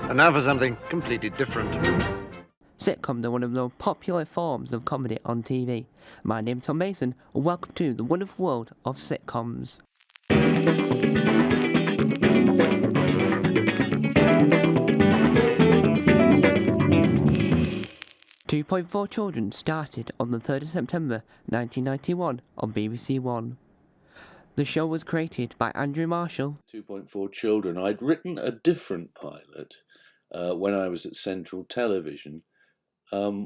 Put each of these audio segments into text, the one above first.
And now for something completely different. Sitcoms are one of the most popular forms of comedy on TV. My name's Tom Mason, and welcome to the wonderful world of sitcoms. 2.4 Children started on the 3rd of September 1991 on BBC One. The show was created by Andrew Marshall. 2.4 Children. I'd written a different pilot when I was at Central Television,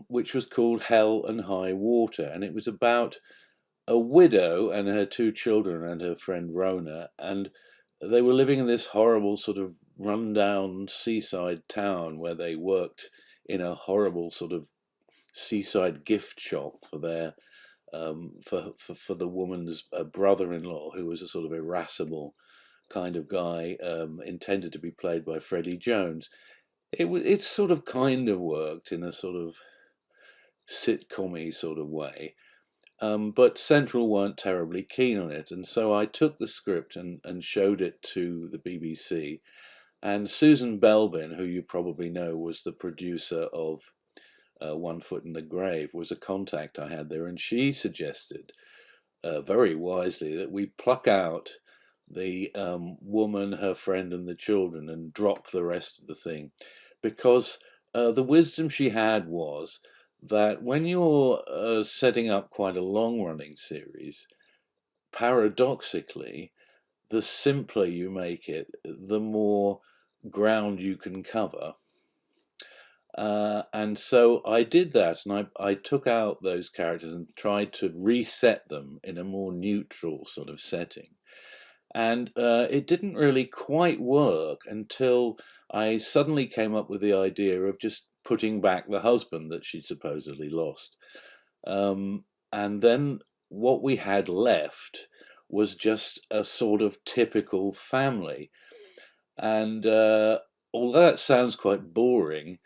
which was called Hell and High Water, and it was about a widow and her two children and her friend Rona, and they were living in this horrible sort of run-down seaside town where they worked in a horrible sort of seaside gift shop for their for the woman's brother-in-law, who was a sort of irascible kind of guy, intended to be played by Freddie Jones. It sort of kind of worked in a sort of sitcom-y sort of way, but Central weren't terribly keen on it, and so I took the script and showed it to the BBC, and Susan Belbin, who you probably know was the producer of One Foot in the Grave, was a contact I had there, and she suggested very wisely that we pluck out the woman, her friend, and the children and drop the rest of the thing, because the wisdom she had was that when you're setting up quite a long-running series, paradoxically, the simpler you make it, the more ground you can cover. And so I did that, and I took out those characters and tried to reset them in a more neutral sort of setting. And it didn't really quite work until I suddenly came up with the idea of just putting back the husband that she'd supposedly lost. And then what we had left was just a sort of typical family. And although that sounds quite boring,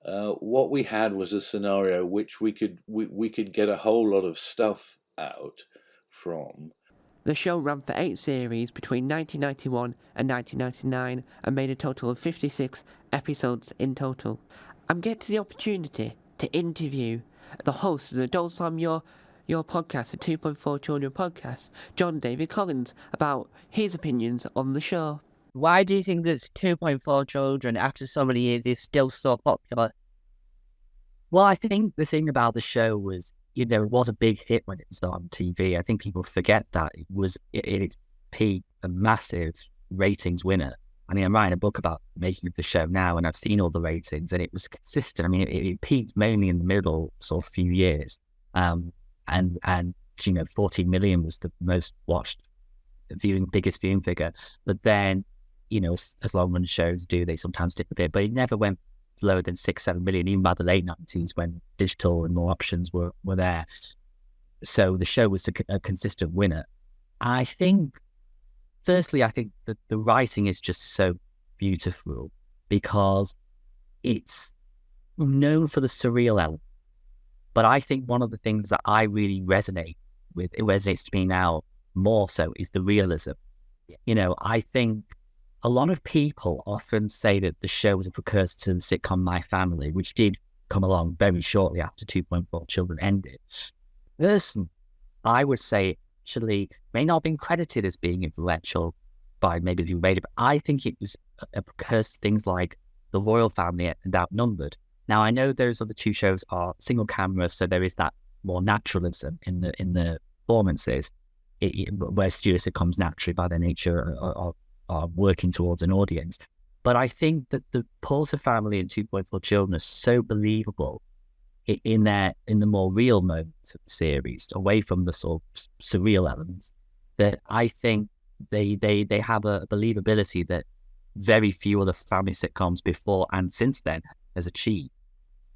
what we had was a scenario which we could get a whole lot of stuff out from. The show ran for 8 series between 1991 and 1999 and made a total of 56 episodes in total. I'm getting the opportunity to interview the host of the Don't Slam Your podcast, the 2.4 Children podcast, John David Collins, about his opinions on the show. Why do you think that 2.4 Children, after so many years, is still so popular? Well, I think the thing about the show was, it was a big hit when it was on TV. I think people forget that it was, in its peak, a massive ratings winner. I mean, I'm writing a book about the making of the show now, and I've seen all the ratings, and it was consistent. I mean, it peaked mainly in the middle sort of few years. And 14 million was the most watched biggest viewing figure. But then, as long-run shows do, they sometimes dip a bit, but it never went lower than 6-7 million, even by the late 90s when digital and more options were there. So the show was a consistent winner. I think, firstly, I think that the writing is just so beautiful because it's known for the surreal element. But I think one of the things that I really resonate with, it resonates to me now more so, is the realism. I think a lot of people often say that the show was a precursor to the sitcom My Family, which did come along very shortly after 2.4 Children ended. Personally, I would say actually may not have been credited as being influential by maybe the radio, but I think it was a precursor to things like The Royal Family and Outnumbered. Now, I know those other two shows are single camera, so there is that more naturalism in the performances, where studio sitcoms naturally by their nature are working towards an audience. But I think that the Paulson Family and 2.4 Children are so believable in the more real moments of the series, away from the sort of surreal elements, that I think they have a believability that very few other family sitcoms before and since then has achieved.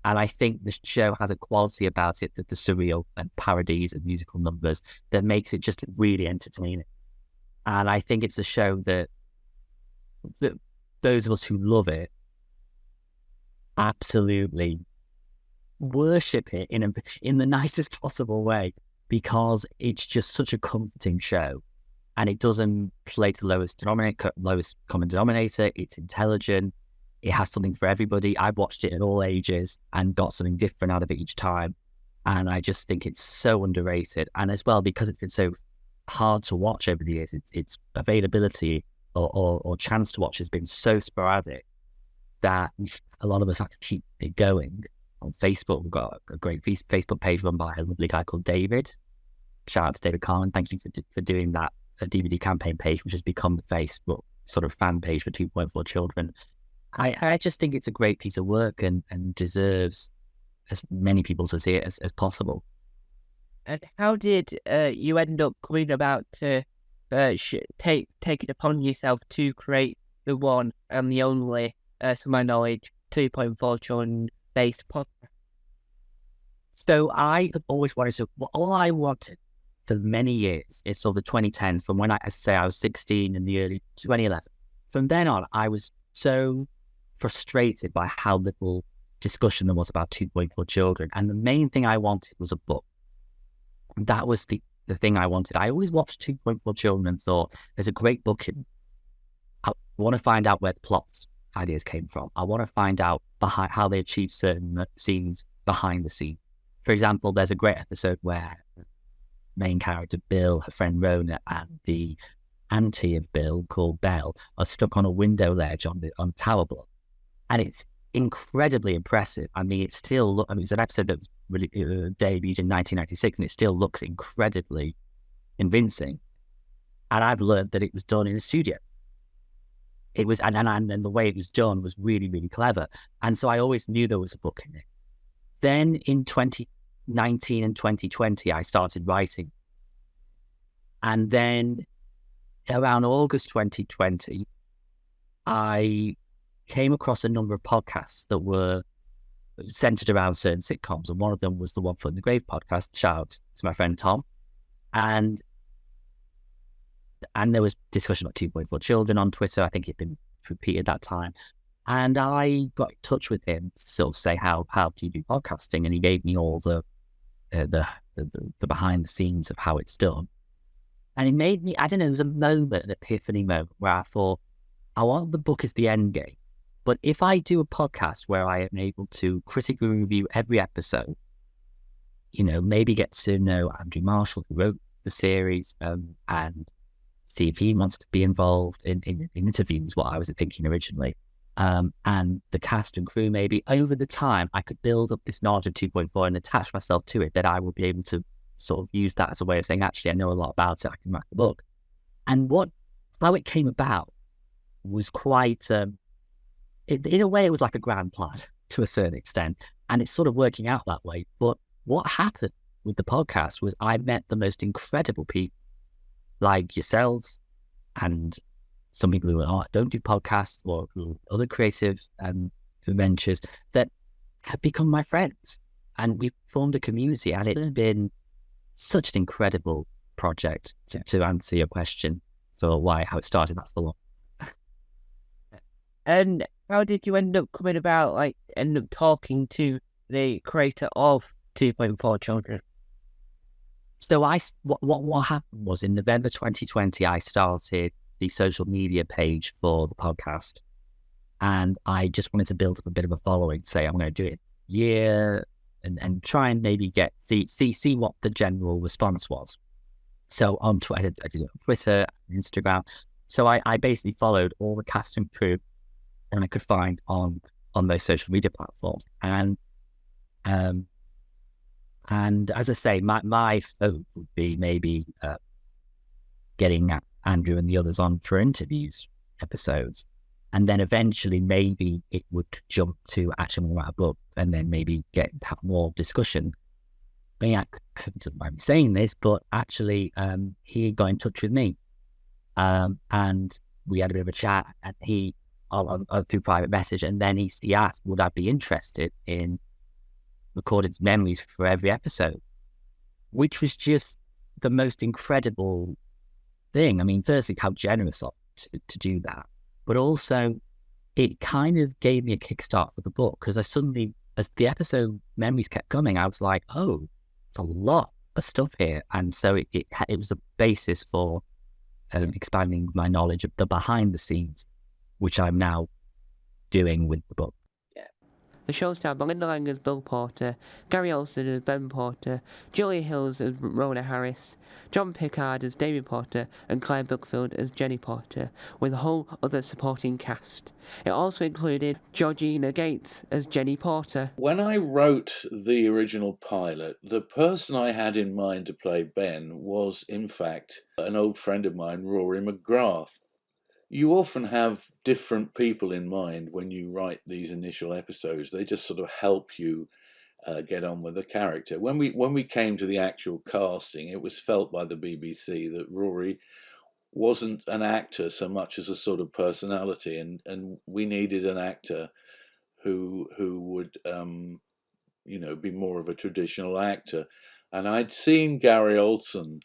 And I think the show has a quality about it, that the surreal and parodies and musical numbers, that makes it just really entertaining. And I think it's a show that those of us who love it absolutely worship it in the nicest possible way, because it's just such a comforting show, and it doesn't play to the lowest common denominator. It's intelligent. it has something for everybody. I've watched it at all ages and got something different out of it each time. And I just think it's so underrated. And as well, because it's been so hard to watch over the years, its availability or chance to watch has been so sporadic that a lot of us have to keep it going. On Facebook, we've got a great Facebook page run by a lovely guy called David. Shout out to David Carlin. Thank you for doing that, a DVD campaign page, which has become the Facebook sort of fan page for 2.4 Children. I just think it's a great piece of work and deserves as many people to see it as possible. And how did you end up coming about to take it upon yourself to create the one and the only, to my knowledge, 2.4 Children based podcast? So I have always wanted to, all I wanted for many years is sort of the 2010s, from when I was 16 in the early 2011. From then on, I was so frustrated by how little discussion there was about 2.4 Children. And the main thing I wanted was a book. That was the thing I wanted. I always watched 2.4 Children and thought, there's a great book in. I want to find out where the plot ideas came from. I want to find out behind how they achieved certain scenes behind the scene. For example, there's a great episode where main character Bill, her friend Rona, and the auntie of Bill, called Belle, are stuck on a window ledge on the tower block. And it's incredibly impressive. I mean, it's an episode that was really debuted in 1996, and it still looks incredibly convincing. And I've learned that it was done in a studio. It was, and the way it was done was really, really clever. And so I always knew there was a book in it. Then in 2019 and 2020, I started writing. And then around August 2020, I came across a number of podcasts that were centered around certain sitcoms. And one of them was the One Foot in the Grave podcast. Shout out to my friend Tom. And there was discussion about 2.4 Children on Twitter. I think it'd been repeated that time. And I got in touch with him to sort of say, how do you do podcasting? And he gave me all the behind the scenes of how it's done. And it made me, I don't know, there was a moment, an epiphany moment where I thought, I want the book as the end game. But if I do a podcast where I am able to critically review every episode, maybe get to know Andrew Marshall, who wrote the series, and see if he wants to be involved in interviews, what I was thinking originally. And the cast and crew, maybe over the time, I could build up this knowledge of 2.4 and attach myself to it, that I will be able to sort of use that as a way of saying, actually, I know a lot about it, I can write the book. And how it came about was quite, in a way, it was like a grand plan to a certain extent. And it's sort of working out that way. But what happened with the podcast was I met the most incredible people, like yourself and some people who don't do podcasts or other creative ventures, that have become my friends. And we've formed a community, and it's been such an incredible project to answer your question for how it started. That's the one. And how did you end up coming about, end up talking to the creator of 2.4 Children? So what happened was, in November 2020, I started the social media page for the podcast, and I just wanted to build up a bit of a following. Say I'm going to do it a year and try and maybe see what the general response was. So on Twitter, I did it on Twitter, Instagram. So I basically followed all the cast and crew that I could find on those social media platforms, and as I say, my hope would be maybe getting Andrew and the others on for interviews, episodes, and then eventually maybe it would jump to actually write a book, and then maybe have more discussion. I mean, I don't mind me saying this, but actually he got in touch with me, and we had a bit of a chat, and he through private message, and then he asked, would I be interested in recorded memories for every episode, which was just the most incredible thing. I mean, firstly, how generous of to do that, but also it kind of gave me a kickstart for the book, because I suddenly, as the episode memories kept coming, I was like, oh, it's a lot of stuff here. And so it was a basis for expanding my knowledge of the behind the scenes, which I'm now doing with the book. The show starred Belinda Lang as Bill Porter, Gary Olson as Ben Porter, Julia Hills as Rona Harris, John Pickard as David Porter, and Claire Buckfield as Jenny Porter, with a whole other supporting cast. It also included Georgina Gates as Jenny Porter. When I wrote the original pilot, the person I had in mind to play Ben was, in fact, an old friend of mine, Rory McGrath. You often have different people in mind when you write these initial episodes. They just sort of help you get on with the character. When we came to the actual casting, it was felt by the BBC that Rory wasn't an actor so much as a sort of personality, and we needed an actor who would be more of a traditional actor. And I'd seen Gary Olson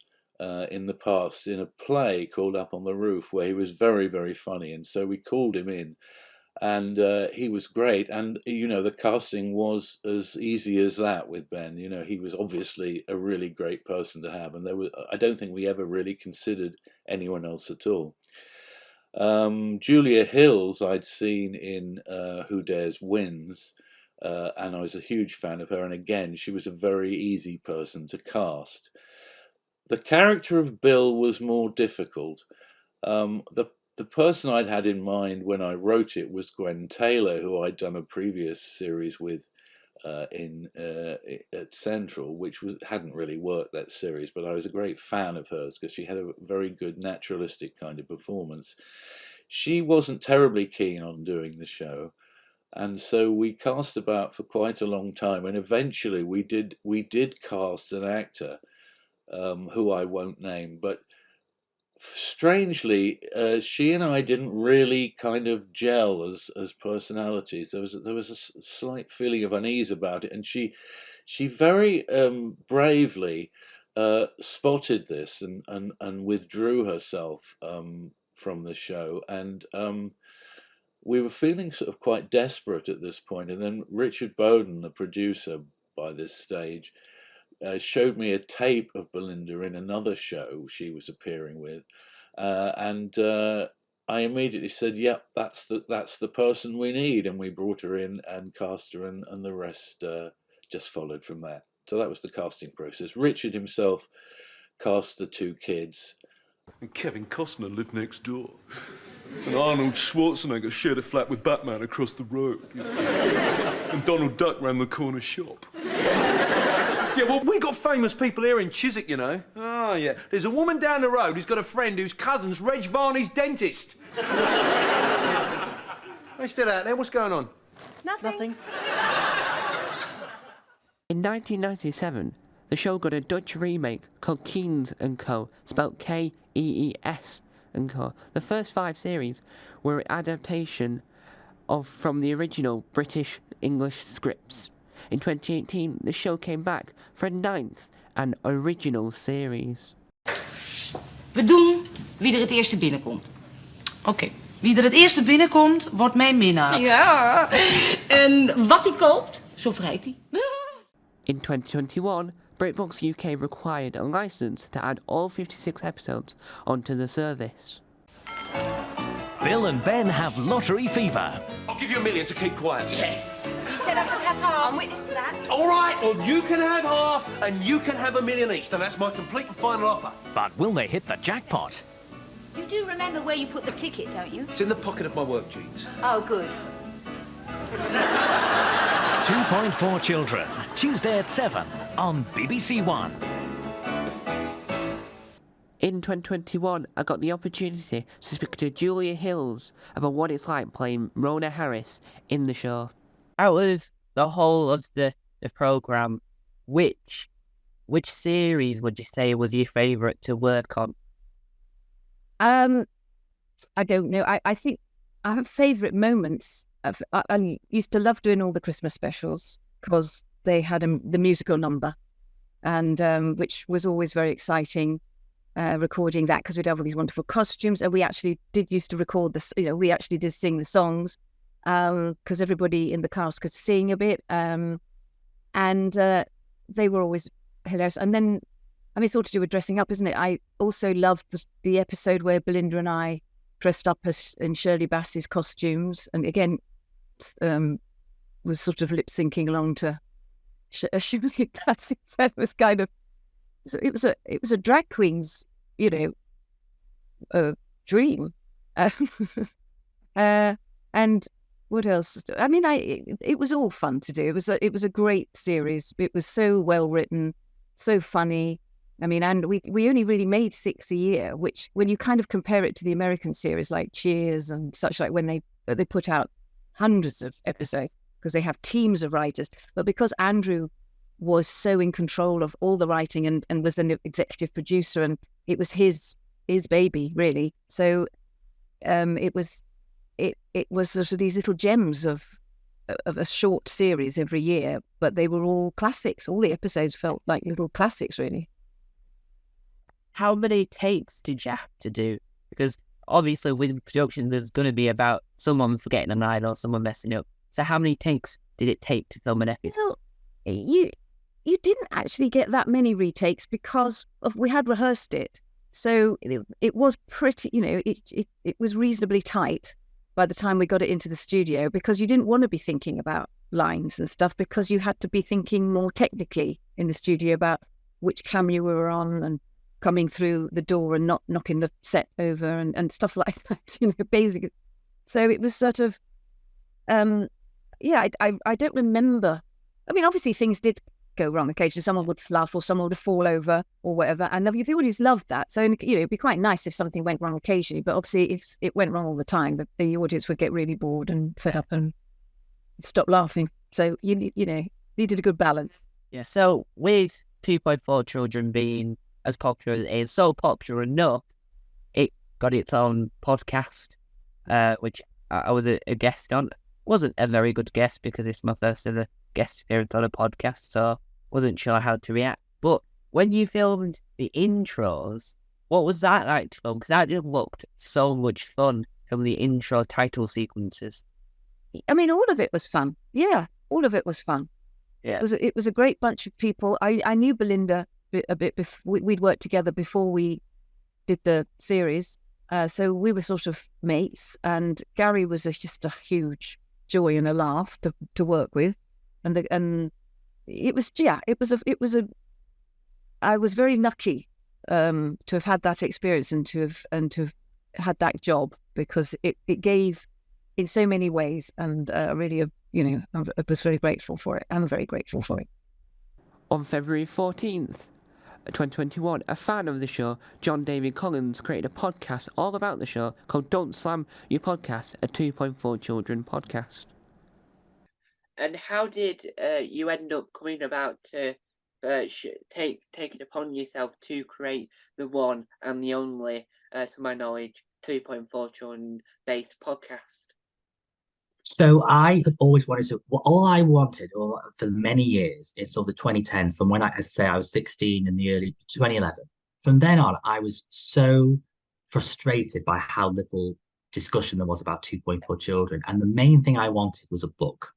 in the past in a play called Up on the Roof, where he was very, very funny, and so we called him in, and he was great. And the casting was as easy as that with Ben. He was obviously a really great person to have, and I don't think we ever really considered anyone else at all. Julia Hills I'd seen in Who Dares Wins, and I was a huge fan of her, and again, she was a very easy person to cast. The character of Bill was more difficult. The person I'd had in mind when I wrote it was Gwen Taylor, who I'd done a previous series with at Central, which hadn't really worked, that series, but I was a great fan of hers because she had a very good naturalistic kind of performance. She wasn't terribly keen on doing the show, and so we cast about for quite a long time, and eventually we did cast an actor who I won't name, but strangely, she and I didn't really kind of gel as personalities. There was a slight feeling of unease about it, and she very bravely spotted this and withdrew herself from the show, and we were feeling sort of quite desperate at this point. And then Richard Bowden, the producer by this stage, showed me a tape of Belinda in another show she was appearing with, and I immediately said, "Yep, that's the person we need," and we brought her in and cast her, and the rest just followed from there. So that was the casting process. Richard himself cast the two kids. And Kevin Costner lived next door. And Arnold Schwarzenegger shared a flat with Batman across the road. And Donald Duck ran the corner shop. Yeah, well, we got famous people here in Chiswick, Oh, yeah. There's a woman down the road who's got a friend whose cousin's Reg Varney's dentist. They still out there? What's going on? Nothing. In 1997, the show got a Dutch remake called Keens & Co., spelt Kees & Co. The first 5 series were an adaptation from the original British English scripts. In 2018, the show came back for a 9th and original series. We doen wie er het eerste binnenkomt. Oké. Wie er het eerste binnenkomt, wordt mijn minnaar. Ja. En wat hij koopt, zo vrijt hij. In 2021, BritBox UK required a license to add all 56 episodes onto the service. Bill and Ben have lottery fever. I'll give you $1 million to keep quiet. Yes. You said I could have half. I'm witness to that. All right, well, you can have half, and you can have $1 million each. Then that's my complete and final offer. But will they hit the jackpot? You do remember where you put the ticket, don't you? It's in the pocket of my work jeans. Oh, good. 2.4 Children, Tuesday at 7 on BBC One. In 2021, I got the opportunity to speak to Julia Hills about what it's like playing Rona Harris in the show. Out of the whole of the programme, which series would you say was your favourite to work on? I don't know. I think I have favourite moments. I used to love doing all the Christmas specials because they had the musical number, and which was always very exciting. Recording that because we'd have all these wonderful costumes, and we actually used to record this. We actually did sing the songs because everybody in the cast could sing a bit, and they were always hilarious. And then, I mean, it's all to do with dressing up, isn't it? I also loved the episode where Belinda and I dressed up in Shirley Bassey's costumes, and again, was sort of lip syncing along to a Shirley classic. So it was kind of, so it was a drag queen's, dream. And what else? I mean, it was all fun to do. It was a great series. It was so well written, so funny. I mean, and we only really made 6 a year, which when you kind of compare it to the American series like Cheers and such, like when they put out hundreds of episodes because they have teams of writers. But because Andrew was so in control of all the writing and was an executive producer, and it was his baby really. So it was sort of these little gems of a short series every year, but they were all classics. All the episodes felt like little classics, really. How many takes did you have to do? Because obviously with production, there's going to be about someone forgetting a line or someone messing up. So how many takes did it take to film an episode? So you didn't actually get that many retakes because we had rehearsed it. So it was pretty, it was reasonably tight by the time we got it into the studio, because you didn't want to be thinking about lines and stuff, because you had to be thinking more technically in the studio about which camera you were on and coming through the door and not knocking the set over and stuff like that, basically. So it was sort of, I don't remember. I mean, obviously things did go wrong occasionally. Someone would fluff or someone would fall over or whatever. And the audience loved that. So, it'd be quite nice if something went wrong occasionally. But obviously if it went wrong all the time, the audience would get really bored and fed up and stop laughing. So, you needed a good balance. Yeah. So with 2.4 Children being as popular as it is, so popular enough, it got its own podcast, which I was a guest on. Wasn't a very good guest because it's my first ever guest appearance on a podcast, so wasn't sure how to react. But when you filmed the intros, what was that like to film? Because that just looked so much fun from the intro title sequences. I mean, all of it was fun. Yeah, all of it was fun. Yeah, it was a great bunch of people. I knew Belinda a bit before. We'd worked together before we did the series, so we were sort of mates. And Gary was just a huge joy and a laugh to work with, and it was I was very lucky to have had that experience and to have had that job, because it gave in so many ways, and really I was very grateful for it. I'm very grateful for it. On February 14th, 2021, a fan of the show, John David Collins, created a podcast all about the show called Don't Slam Your Podcast, a 2.4 Children podcast. And how did you end up coming about to take it upon yourself to create the one and the only, to my knowledge, 2.4 Children based podcast? So I had always wanted to, all I wanted for many years in sort of the 2010s, from when I was 16 in the early 2011. From then on, I was so frustrated by how little discussion there was about 2.4 Children. And the main thing I wanted was a book.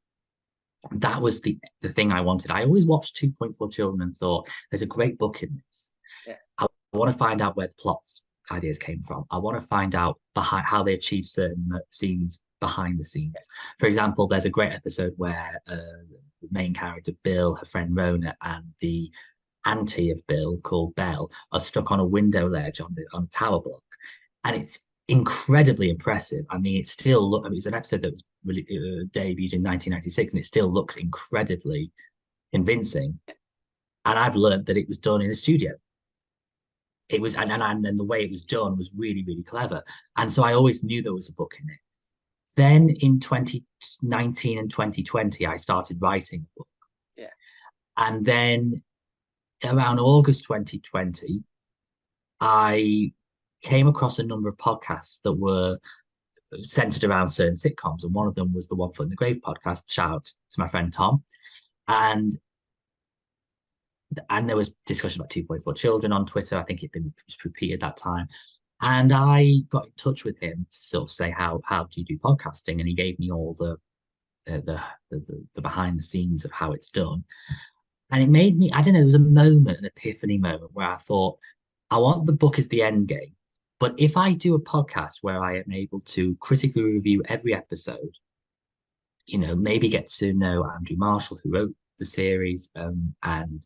That was the thing I wanted. I always watched 2.4 Children and thought, there's a great book in this. Yeah. I want to find out where the plots ideas came from. I want to find out behind how they achieve certain scenes behind the scenes. For example, there's a great episode where the main character Bill, her friend Rona, and the auntie of Bill called Belle are stuck on a window ledge on a tower block, and it's incredibly impressive. I mean, it's an episode that was really debuted in 1996, and it still looks incredibly convincing. And I've learned that it was done in a studio. It was, and the way it was done was really, really clever. And so I always knew there was a book in it. Then in 2019 and 2020, I started writing a book. Yeah. And then around August 2020, I came across a number of podcasts that were centered around certain sitcoms. And one of them was the One Foot in the Grave podcast. Shout out to my friend Tom. And there was discussion about 2.4 Children on Twitter. I think it was repeated that time. And I got in touch with him to sort of say, how do you do podcasting? And he gave me all the behind the scenes of how it's done. And it made me, I don't know, there was a moment, an epiphany moment where I thought, I want the book as the end game. But if I do a podcast where I am able to critically review every episode, maybe get to know Andrew Marshall, who wrote the series, and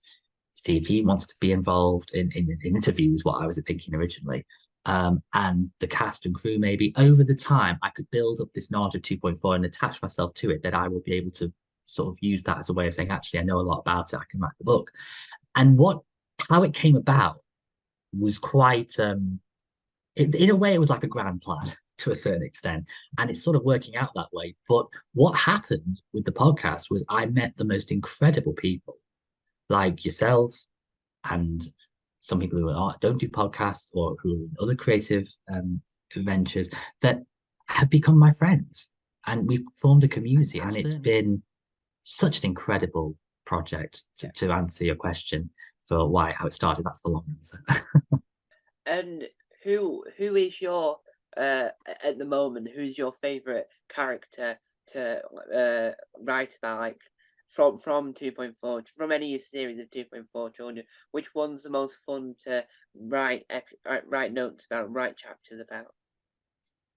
see if he wants to be involved in interviews, what I was thinking originally. And the cast and crew, maybe over the time, I could build up this knowledge of 2.4 and attach myself to it, that I will be able to sort of use that as a way of saying, actually, I know a lot about it, I can write the book. And how it came about was quite, in a way, it was like a grand plan to a certain extent. And it's sort of working out that way. But what happened with the podcast was I met the most incredible people, like yourself and some people who don't do podcasts or who are in other creative ventures, that have become my friends. And we've formed a community. And it's been such an incredible project to answer your question for how it started. That's the long answer. And who is your at the moment? Who's your favourite character to write about? Like from 2.4, from any series of 2.4 children, which one's the most fun to write notes about, write chapters about?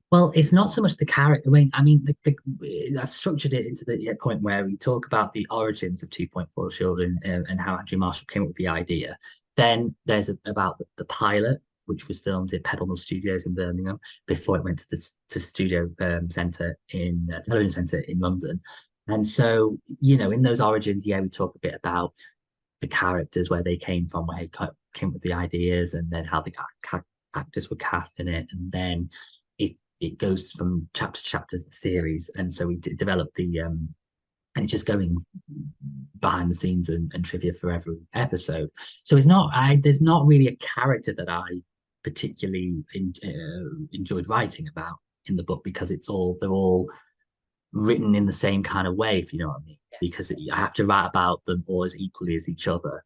Well, it's not so much the character. I mean, I've structured it into the point where we talk about the origins of 2.4 children and how Andrew Marshall came up with the idea. Then there's about the pilot, which was filmed at Pebble Mill Studios in Birmingham before it went to the studio centre television centre in London. And so, in those origins, we talk a bit about the characters, where they came from, where they came up with the ideas, and then how the actors were cast in it. And then it goes from chapter to chapter as the series. And so we developed and it's just going behind the scenes and trivia for every episode. So there's not really a character that I particularly enjoyed writing about in the book, because they're all written in the same kind of way, if you know what I mean, because I have to write about them all as equally as each other,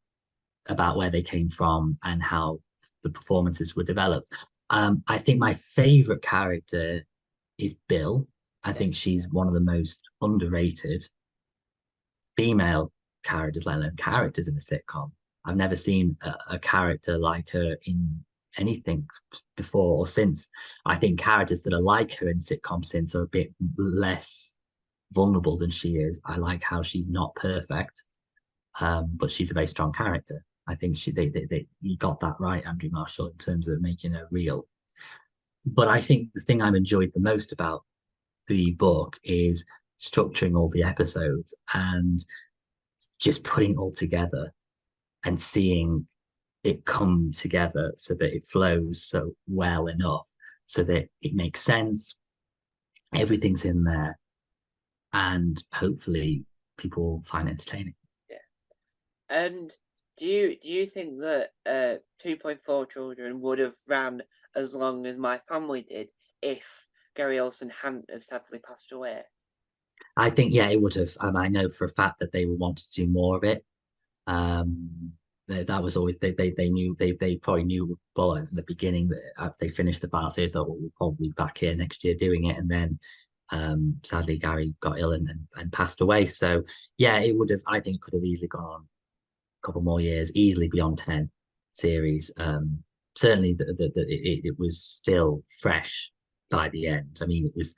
about where they came from and how the performances were developed. I think my favorite character is Bill. I think she's one of the most underrated female characters, let alone characters in a sitcom. I've never seen a character like her in anything before or since. I think characters that are like her in sitcoms since are a bit less vulnerable than she is. I like how she's not perfect, but she's a very strong character. I think he got that right, Andrew Marshall, in terms of making her real. But I think the thing I've enjoyed the most about the book is structuring all the episodes and just putting it all together and seeing it come together so that it flows so well enough so that it makes sense. Everything's in there, and hopefully people will find it entertaining. Yeah. And do you think that 2.4 Children would have ran as long as My Family did if Gary Olsen hadn't have sadly passed away? I think, it would have. I know for a fact that they would want to do more of it. That was always they knew they probably knew well in the beginning that after they finished the final series that we'll probably be back here next year doing it, and then sadly Gary got ill and passed away. So it would have. I think it could have easily gone on a couple more years, easily beyond 10 series. Certainly it was still fresh by the end. I mean, it was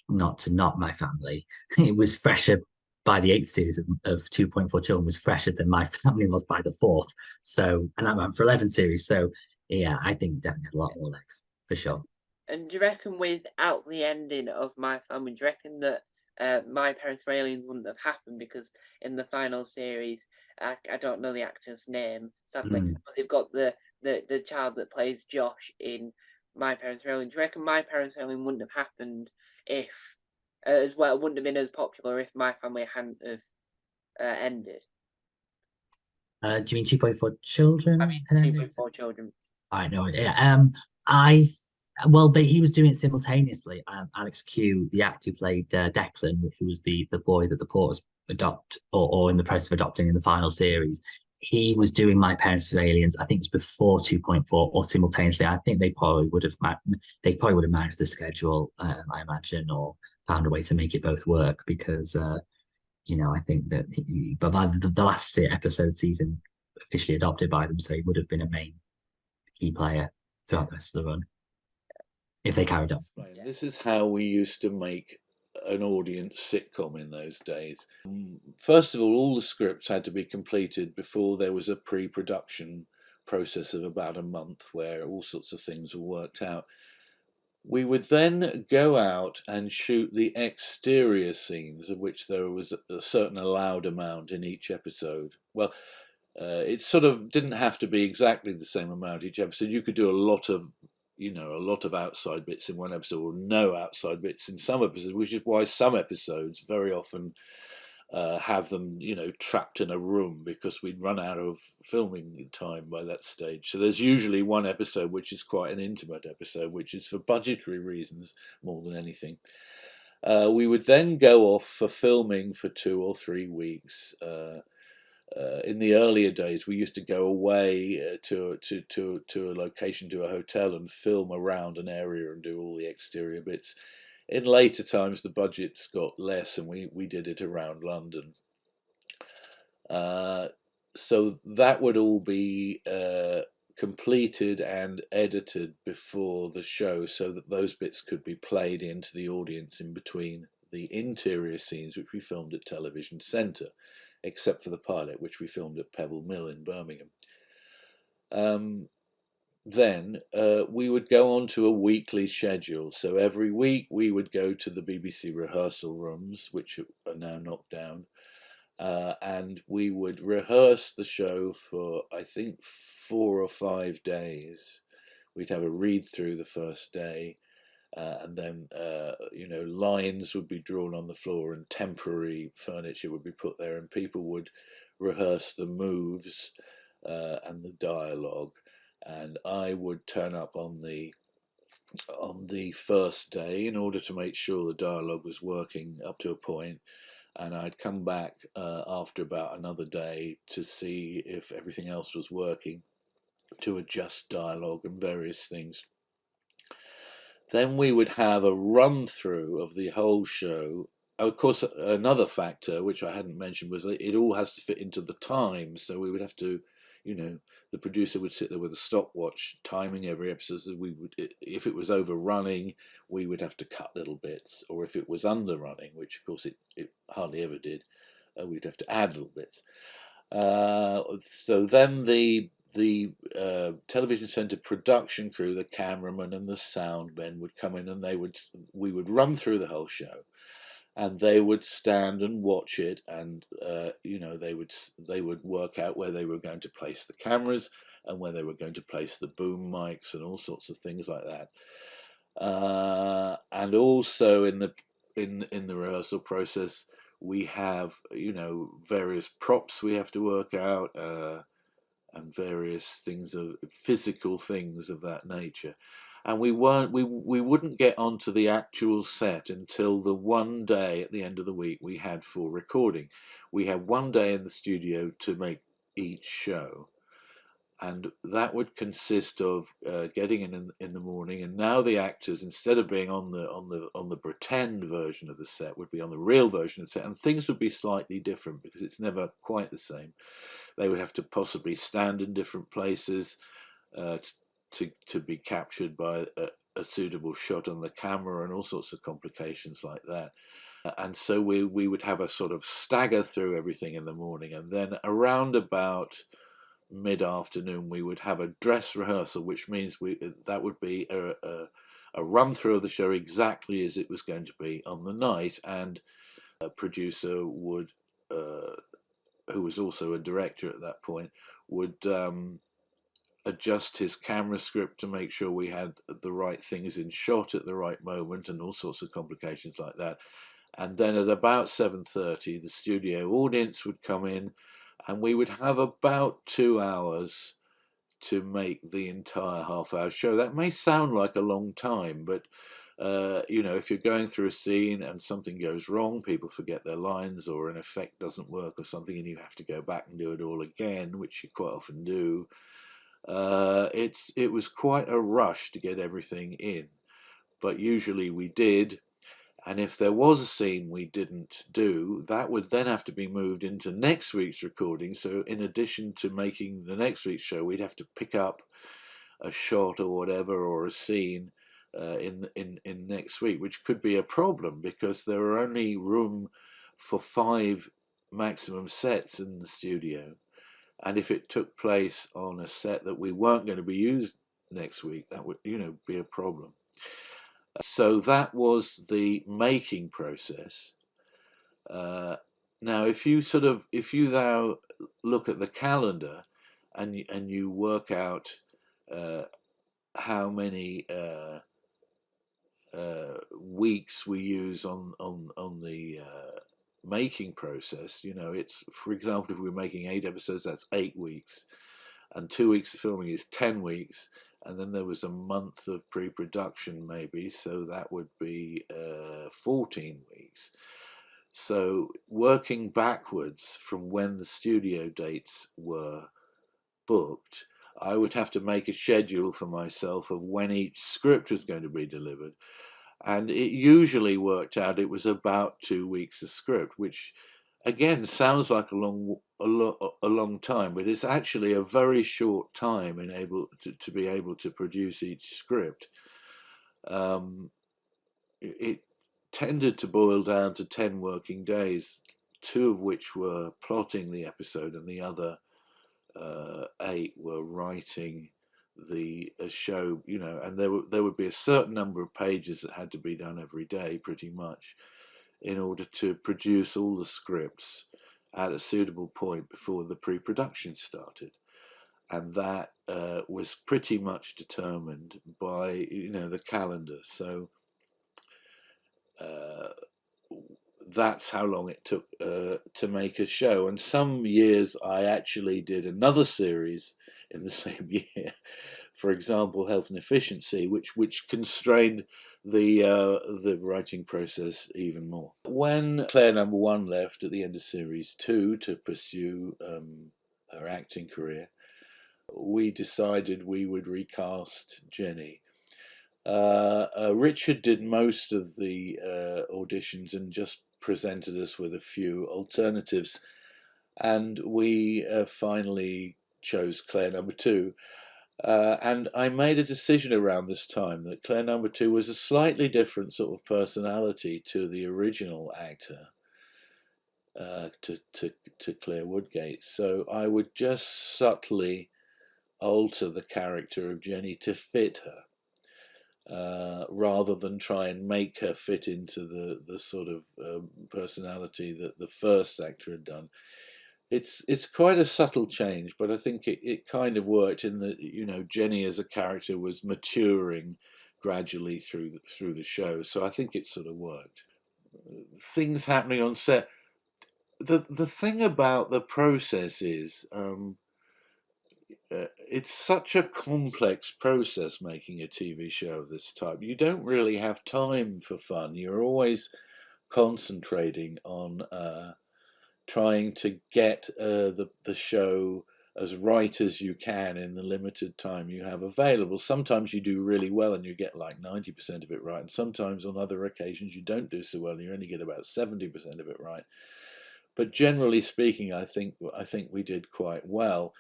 not My Family. It was fresher by the 8th series of 2.4 Children was fresher than My Family was by the 4th. So, and I went for 11 series. So I think definitely had a lot more legs for sure. And do you reckon without the ending of My Family, do you reckon that My Parents Were Aliens wouldn't have happened? Because in the final series, I don't know the actor's name, sadly, but they've got the child that plays Josh in My Parents Were Aliens. Do you reckon My Parents Were Aliens wouldn't have happened if, as well, wouldn't have been as popular if My Family hadn't have ended? Do you mean 2.4 Children? I mean 2.4 Children. I know. Yeah. He was doing it simultaneously. Alex Q, the actor who played Declan, who was the boy that the Porters adopt or in the process of adopting in the final series, he was doing My Parents Were Aliens. I think it was before 2.4 or simultaneously. I think they probably would have managed the schedule, I imagine, or found a way to make it both work because I think that but by the last episode season officially adopted by them, so he would have been a main key player throughout the rest of the run if they carried on. This is how we used to make an audience sitcom in those days. First of all the scripts had to be completed before there was a pre-production process of about a month where all sorts of things were worked out. We would then go out and shoot the exterior scenes, of which there was a certain allowed amount in each episode. Well, it sort of didn't have to be exactly the same amount each episode. You could do a lot of outside bits in one episode, or no outside bits in some episodes, which is why some episodes very often have them, trapped in a room, because we'd run out of filming time by that stage. So there's usually one episode which is quite an intimate episode, which is for budgetary reasons more than anything. We would then go off for filming for 2 or 3 weeks. In the earlier days, we used to go away to a location, to a hotel, and film around an area and do all the exterior bits. In later times, the budgets got less, and we did it around London. So that would all be completed and edited before the show, so that those bits could be played into the audience in between the interior scenes, which we filmed at Television Centre, except for the pilot, which we filmed at Pebble Mill in Birmingham. Then we would go on to a weekly schedule. So every week we would go to the BBC rehearsal rooms, which are now knocked down, and we would rehearse the show for, I think, 4 or 5 days. We'd have a read through the first day, and then lines would be drawn on the floor and temporary furniture would be put there, and people would rehearse the moves and the dialogue. And I would turn up on the first day in order to make sure the dialogue was working up to a point, and I'd come back after about another day to see if everything else was working, to adjust dialogue and various things. Then we would have a run through of the whole show. Of course, another factor which I hadn't mentioned was that it all has to fit into the time, so we would have to, the producer would sit there with a stopwatch timing every episode. So we would, if it was overrunning, we would have to cut little bits, or if it was underrunning, which of course it hardly ever did, we'd have to add little bits. So then the Television Centre production crew, the cameraman and the sound men, would come in, and we would run through the whole show, and they would stand and watch it, and they would work out where they were going to place the cameras and where they were going to place the boom mics and all sorts of things like that. And also in the rehearsal process, we have various props we have to work out, and various things of physical things of that nature. And we wouldn't get onto the actual set until the one day at the end of the week we had for recording. We had one day in the studio to make each show, and that would consist of getting in the morning. And now the actors, instead of being on the pretend version of the set, would be on the real version of the set, and things would be slightly different because it's never quite the same. They would have to possibly stand in different places to be captured by a suitable shot on the camera, and all sorts of complications like that. And so we would have a sort of stagger through everything in the morning, and then around about mid-afternoon we would have a dress rehearsal, which means that would be a run through of the show exactly as it was going to be on the night, and a producer would, who was also a director at that point, would adjust his camera script to make sure we had the right things in shot at the right moment, and all sorts of complications like that. And then at about 7:30, the studio audience would come in, and we would have about 2 hours to make the entire half-hour show. That may sound like a long time, but if you're going through a scene and something goes wrong, people forget their lines, or an effect doesn't work or something, and you have to go back and do it all again, which you quite often do. It was quite a rush to get everything in, but usually we did. And if there was a scene we didn't do, that would then have to be moved into next week's recording. So in addition to making the next week's show, we'd have to pick up a shot or whatever, or a scene, in next week, which could be a problem because there are only room for 5 maximum sets in the studio, and if it took place on a set that we weren't going to be used next week, that would be a problem. So that was the making process. Now, if you now look at the calendar and you work out how many weeks we use on the making process, it's, for example, if we're making 8 episodes, that's 8 weeks, and 2 weeks of filming is 10 weeks, and then there was a month of pre-production maybe, so that would be 14 weeks. So working backwards from when the studio dates were booked, I would have to make a schedule for myself of when each script was going to be delivered. And it usually worked out it was about 2 weeks a script, which again sounds like a long time, but it's actually a very short time to be able to produce each script. It tended to boil down to 10 working days, 2 of which were plotting the episode and the other 8 were writing the show, and there would be a certain number of pages that had to be done every day pretty much in order to produce all the scripts at a suitable point before the pre-production started, and that was pretty much determined by the calendar. So that's how long it took to make a show. And some years I actually did another series in the same year. For example, Health and Efficiency, which constrained the writing process even more. When Claire number 1 left at the end of series 2 to pursue her acting career, we decided we would recast Jenny. Richard did most of the auditions and just presented us with a few alternatives, and we finally chose Claire number 2. And I made a decision around this time that Claire number 2 was a slightly different sort of personality to the original actor, to Claire Woodgate. So I would just subtly alter the character of Jenny to fit her, rather than try and make her fit into the sort of personality that the first actor had done. It's quite a subtle change, but I think it kind of worked in that Jenny as a character was maturing gradually through the show, so I think it sort of worked. Things happening on set. The thing about the process is it's such a complex process making a TV show of this type. You don't really have time for fun. You're always concentrating on trying to get the show as right as you can in the limited time you have available. Sometimes you do really well and you get like 90% of it right, and sometimes on other occasions you don't do so well and you only get about 70% of it right. But generally speaking, I think we did quite well.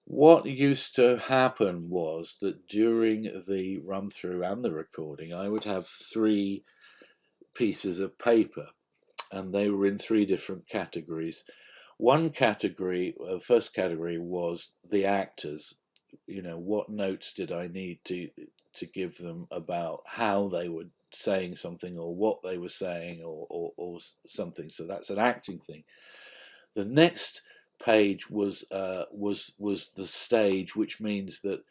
What used to happen was that during the run-through and the recording, I would have 3 pieces of paper, and they were in 3 different categories. One category, first category, was the actors. What notes did I need to give them about how they were saying something or what they were saying or something. So that's an acting thing. The next page was the stage, which means that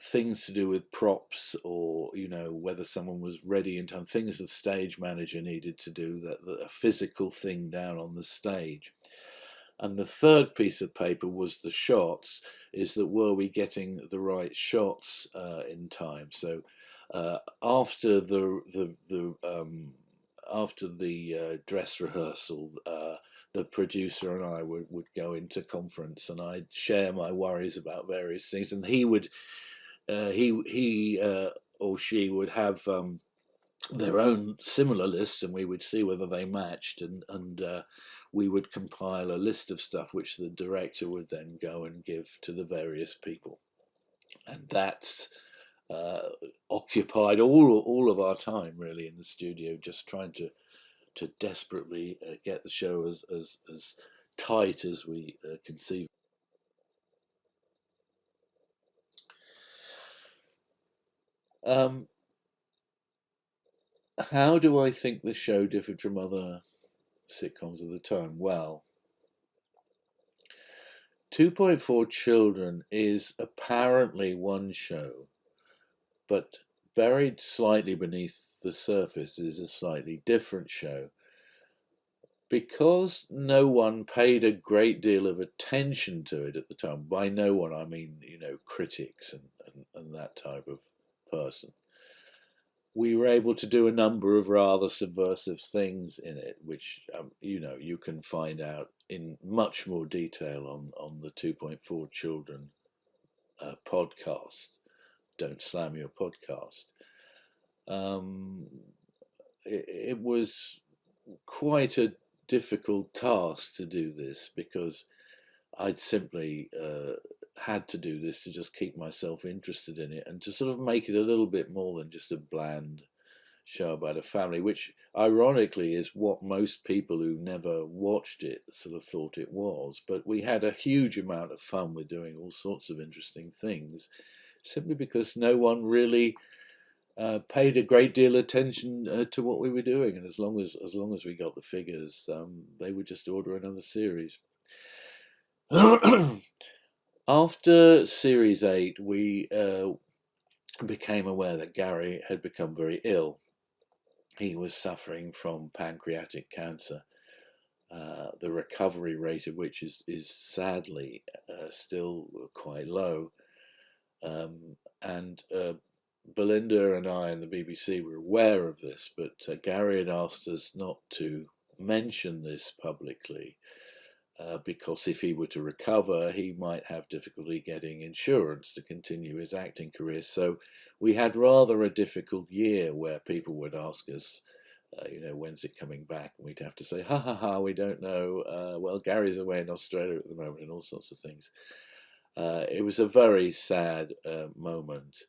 things to do with props or whether someone was ready in time, things the stage manager needed to do, that a physical thing down on the stage. And the third piece of paper was the shots, is that were we getting the right shots in time. So after the dress rehearsal, the producer and I would go into conference, and I'd share my worries about various things, and he would, he or she would have their own similar list, and we would see whether they matched, and we would compile a list of stuff which the director would then go and give to the various people, and that's occupied all of our time really in the studio, just trying to desperately get the show as tight as we conceive. How do I think the show differed from other sitcoms of the time? Well, 2.4 Children is apparently one show, but buried slightly beneath the surface is a slightly different show. Because no one paid a great deal of attention to it at the time, by no one I mean, critics and that type of person, we were able to do a number of rather subversive things in it, which, you can find out in much more detail on the 2.4 Children podcast. Don't Slam Your Podcast. It was quite a difficult task to do this, because I'd simply had to do this to just keep myself interested in it and to sort of make it a little bit more than just a bland show about a family, which ironically is what most people who never watched it sort of thought it was. But we had a huge amount of fun with doing all sorts of interesting things, simply because no one really paid a great deal of attention to what we were doing, and as long as we got the figures, they would just order another series. After series 8, we became aware that Gary had become very ill. He was suffering from pancreatic cancer, the recovery rate of which is sadly still quite low, and Belinda and I and the BBC were aware of this, but Gary had asked us not to mention this publicly, because if he were to recover, he might have difficulty getting insurance to continue his acting career. So we had rather a difficult year where people would ask us, when's it coming back? And we'd have to say, ha ha ha, we don't know. Well, Gary's away in Australia at the moment, and all sorts of things. It was a very sad moment.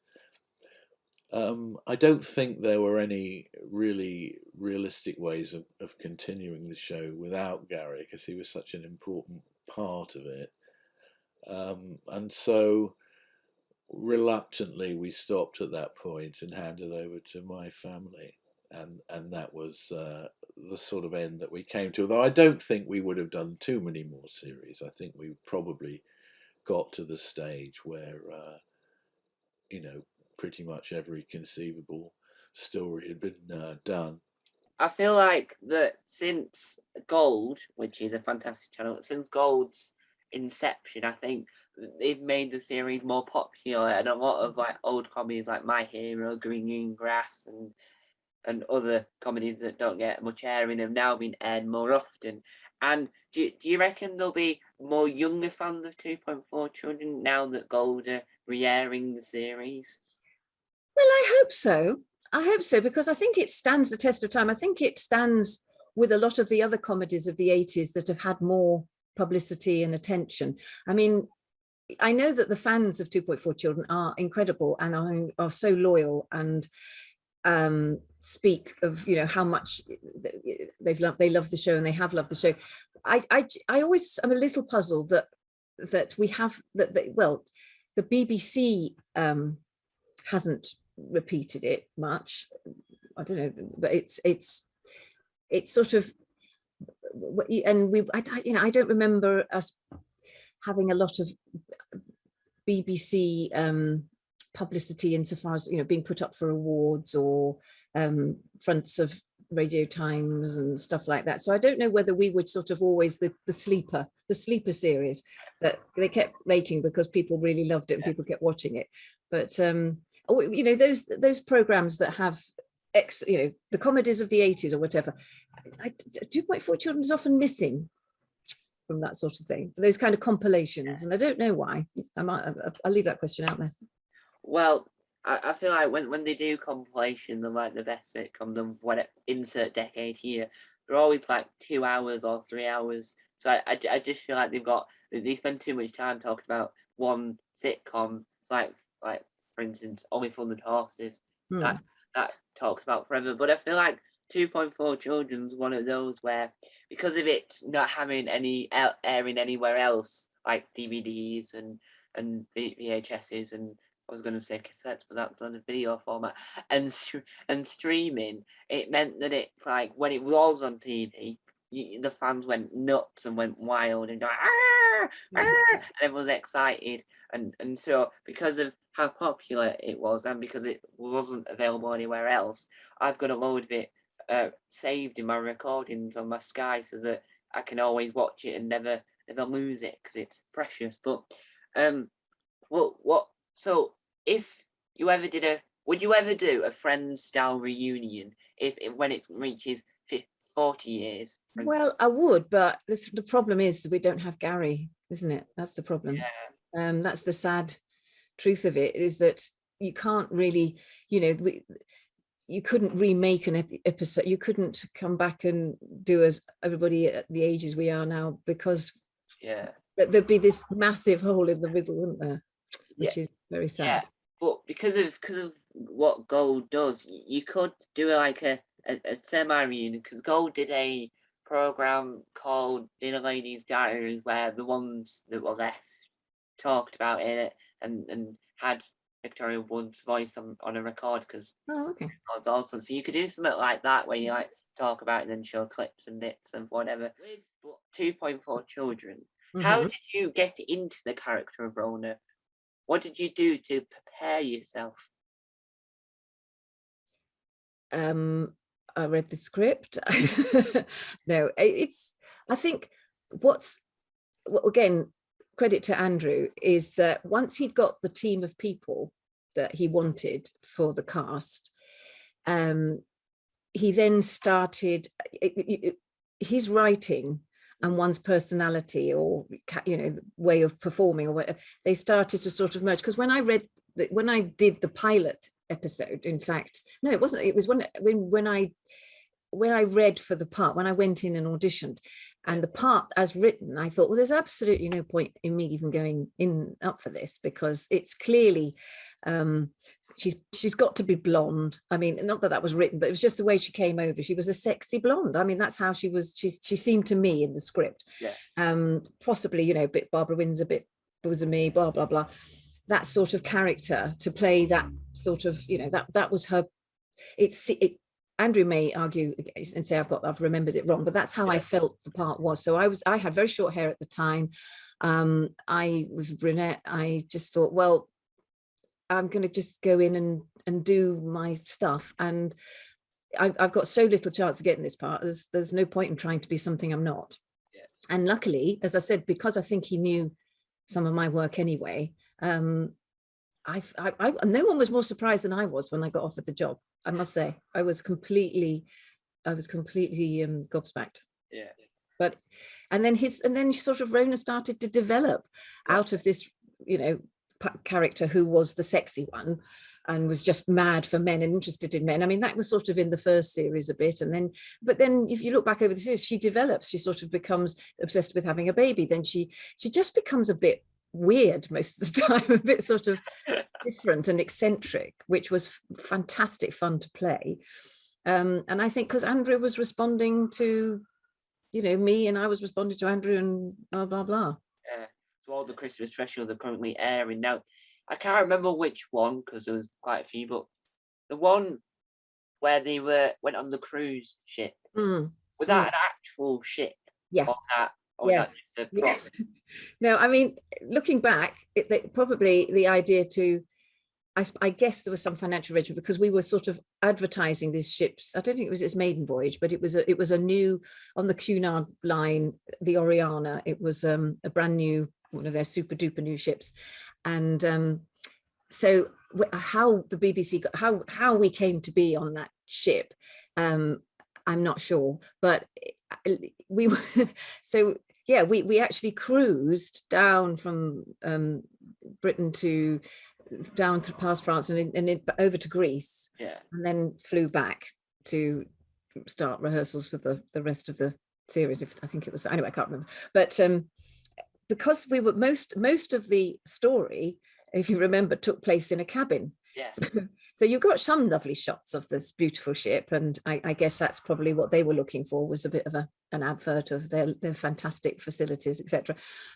I don't think there were any really realistic ways of continuing the show without Gary, because he was such an important part of it. And so reluctantly we stopped at that point and handed over to my family. And that was the sort of end that we came to. Although I don't think we would have done too many more series. I think we probably got to the stage where, pretty much every conceivable story had been done. I feel like that since Gold, which is a fantastic channel, since Gold's inception, I think they've made the series more popular, and a lot of like old comedies like My Hero, Green Grass, and other comedies that don't get much airing have now been aired more often. And do you reckon there'll be more younger fans of 2.4 Children now that Gold are re-airing the series? Well, I hope so. I hope so, because I think it stands the test of time. I think it stands with a lot of the other comedies of the 80s that have had more publicity and attention. I mean, I know that the fans of 2.4 Children are incredible and are so loyal and speak of how much they love the show and they have loved the show. I always am a little puzzled that we have that the BBC hasn't repeated it much. I don't know, but it's sort of, and I don't remember us having a lot of BBC publicity insofar as being put up for awards or fronts of Radio Times and stuff like that. So I don't know whether we would sort of always the sleeper series that they kept making because people really loved it and people kept watching it. But those programs that have the comedies of the 80s or whatever, 2.4 Children is often missing from that sort of thing, those kind of compilations, and I don't know why. I'll leave that question out there. Well, I feel like when they do compilation, they're like the best sitcom, them insert decade here, they're always like 2 hours or 3 hours. So I just feel like they spend too much time talking about one sitcom, like for instance, Only Fools and Horses. Hmm. That talks about forever. But I feel like 2.4 Children's one of those where, because of it not having any airing anywhere else, like DVDs and VHSs, and I was going to say cassettes, but that's on a video format, and streaming, it meant that it, like, when it was on TV, the fans went nuts and went wild and like, and everyone was excited, and so because of how popular it was and because it wasn't available anywhere else, I've got a load of it saved in my recordings on my Sky so that I can always watch it and never lose it because it's precious. But so if you ever would you ever do a Friends style reunion if when it reaches 40 years? Well, I would, but the problem is we don't have Gary, isn't it? That's the problem. Yeah. That's the sad truth of it, is that you can't really, you couldn't remake an episode. You couldn't come back and do as everybody at the ages we are now, because there'd be this massive hole in the middle, wouldn't there? Which is very sad. Yeah. But because of what Gold does, you could do like a semi reunion, because Gold did a program called Dinner Ladies Diaries where the ones that were left talked about it and had Victoria Wood's voice on a record, because okay, was awesome. So you could do something like that where you like talk about it and then show clips and bits and whatever. But 2.4 Children, how did you get into the character of Rona? What did you do to prepare yourself? I read the script. No, I think again, credit to Andrew, is that once he'd got the team of people that he wanted for the cast, he then started his writing and one's personality, or way of performing, or whatever, they started to sort of merge. Because when I did the pilot episode, in fact, no, it wasn't. It was when I read for the part, when I went in and auditioned, and the part as written, I thought, well, there's absolutely no point in me even going in up for this, because it's clearly she's got to be blonde. I mean, not that was written, but it was just the way she came over. She was a sexy blonde. I mean, that's how she was. She seemed to me in the script. Possibly, a bit Barbara Windsor, a bit bosomy, blah blah blah. That sort of character, to play that sort of, that was her. Andrew may argue and say I've remembered it wrong, but that's how I felt the part was. So I had very short hair at the time. I was brunette. I just thought, well, I'm going to just go in and do my stuff. And I've got so little chance of getting this part. There's no point in trying to be something I'm not. And luckily, as I said, because I think he knew some of my work anyway, no one was more surprised than I was when I got offered the job. I must say, I was completely gobsmacked. But and then sort of Rona started to develop out of this, character who was the sexy one and was just mad for men and interested in men. I mean, that was sort of in the first series a bit, but then if you look back over the series, she develops. She sort of becomes obsessed with having a baby. Then she just becomes a bit weird most of the time, a bit sort of different and eccentric, which was fantastic fun to play. And I think because Andrew was responding to me, and I was responding to Andrew, and blah blah blah. So all the Christmas specials are currently airing now. I can't remember which one because there was quite a few, but the one where they went on the cruise ship, was that an actual ship? Yeah. That just a prop? No, I mean, looking back, probably the idea to, I guess there was some financial arrangement, because we were sort of advertising these ships. I don't think it was its maiden voyage, but it was a new, on the Cunard line, the Oriana. It was a brand new, one of their super duper new ships. And so how the BBC got, how we came to be on that ship, I'm not sure, but we were so yeah, we actually cruised down from Britain down to past France and over to Greece, and then flew back to start rehearsals for the rest of the series. I think it was, anyway, I can't remember, but because we were most of the story if you remember, took place in a cabin. Yes. So you got some lovely shots of this beautiful ship, and I guess that's probably what they were looking for, was a bit of an advert of their fantastic facilities, etc.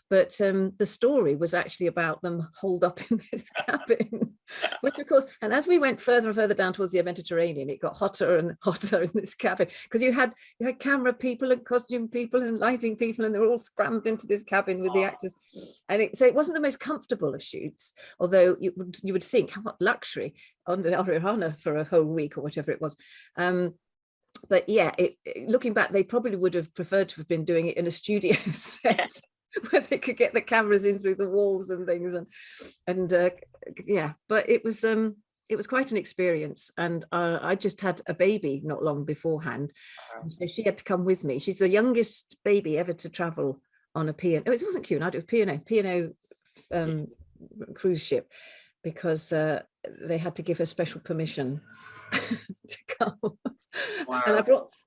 But the story was actually about them holed up in this cabin, which of course, and as we went further and further down towards the Mediterranean, it got hotter and hotter in this cabin, because you had camera people and costume people and lighting people, and they were all scrammed into this cabin with the actors, and so it wasn't the most comfortable of shoots, although you would think, how much luxury on the Ariana for a whole week or whatever it was. But yeah, looking back, they probably would have preferred to have been doing it in a studio set where they could get the cameras in through the walls and things, and yeah, but it was quite an experience. And I just had a baby not long beforehand, and so she had to come with me. She's the youngest baby ever to travel on a P&O. It wasn't Q&O, it was P&O cruise ship, because they had to give her special permission to come. Wow.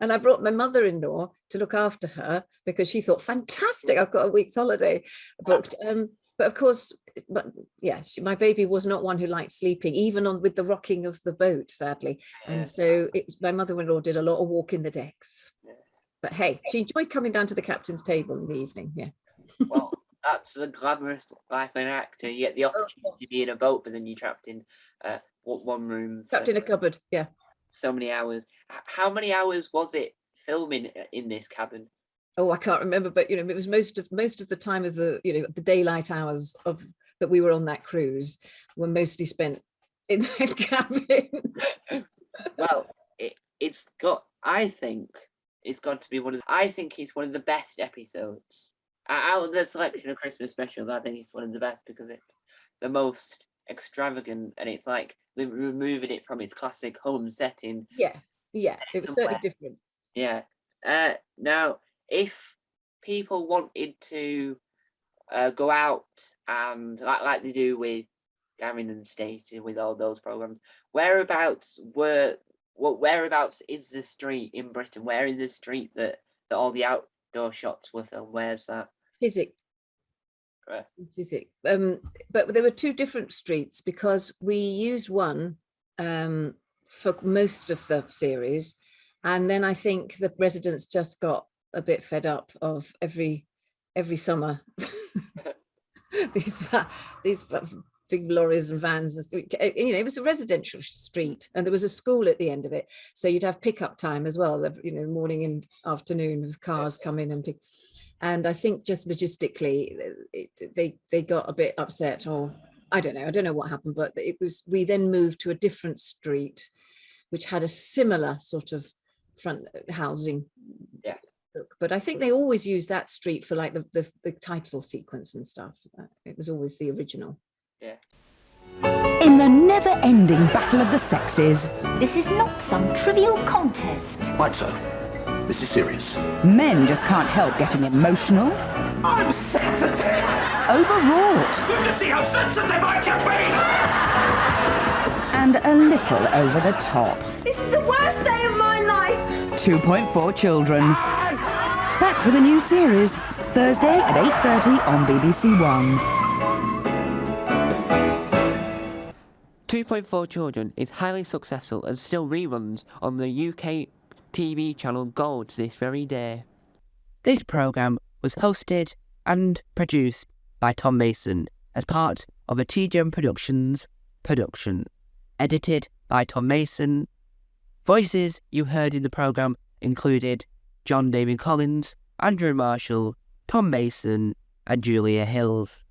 And I brought my mother-in-law to look after her, because she thought, fantastic, I've got a week's holiday booked. But of course, my baby was not one who liked sleeping, even with the rocking of the boat, sadly. And so my mother-in-law did a lot of walking the decks. But hey, she enjoyed coming down to the captain's table in the evening. Yeah. Well, that's the glamorous life of an actor. You get the opportunity to be in a boat, but then you're trapped in one room. Trapped in a cupboard, yeah. So many hours. How many hours was it filming in this cabin? Oh, I can't remember, but it was most of the time of the the daylight hours that we were on that cruise were mostly spent in that cabin. Well, I think it's got to be I think it's one of the best episodes. Out of the selection of Christmas specials, I think it's one of the best, because it's the most extravagant, and it's like removing it from its classic home setting. Yeah, it was certainly different. Yeah. Now, if people wanted to go out and like they do with Gavin and Stacey, with all those programs, whereabouts is the street in Britain? Where is the street that all the outdoor shots were filmed? Where's that? Chiswick. Chiswick. But there were two different streets, because we used one for most of the series, and then I think the residents just got a bit fed up of every summer these big lorries and vans, and it was a residential street, and there was a school at the end of it, so you'd have pickup time as well, morning and afternoon of cars come in and pick. And I think just logistically they got a bit upset, or I don't know what happened, but we then moved to a different street which had a similar sort of front housing look. But I think they always used that street for like the title sequence and stuff. It was always the original. Yeah. In the never-ending battle of the sexes, This is not some trivial contest. Quite so. This is serious. men just can't help getting emotional, I'm sensitive! overwrought, Look to see how sensitive I can be! and a little over the top. This is the worst day of my life. 2.4 Children. Back with a new series, Thursday at 8:30 on BBC One. 2.4 Children is highly successful and still reruns on the UK TV channel Gold to this very day. This programme was hosted and produced by Tom Mason as part of a TGM Productions production. Edited by Tom Mason. Voices you heard in the programme included John David Collins, Andrew Marshall, Tom Mason and Julia Hills.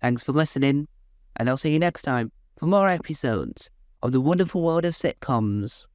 Thanks for listening, and I'll see you next time for more episodes of the wonderful world of sitcoms.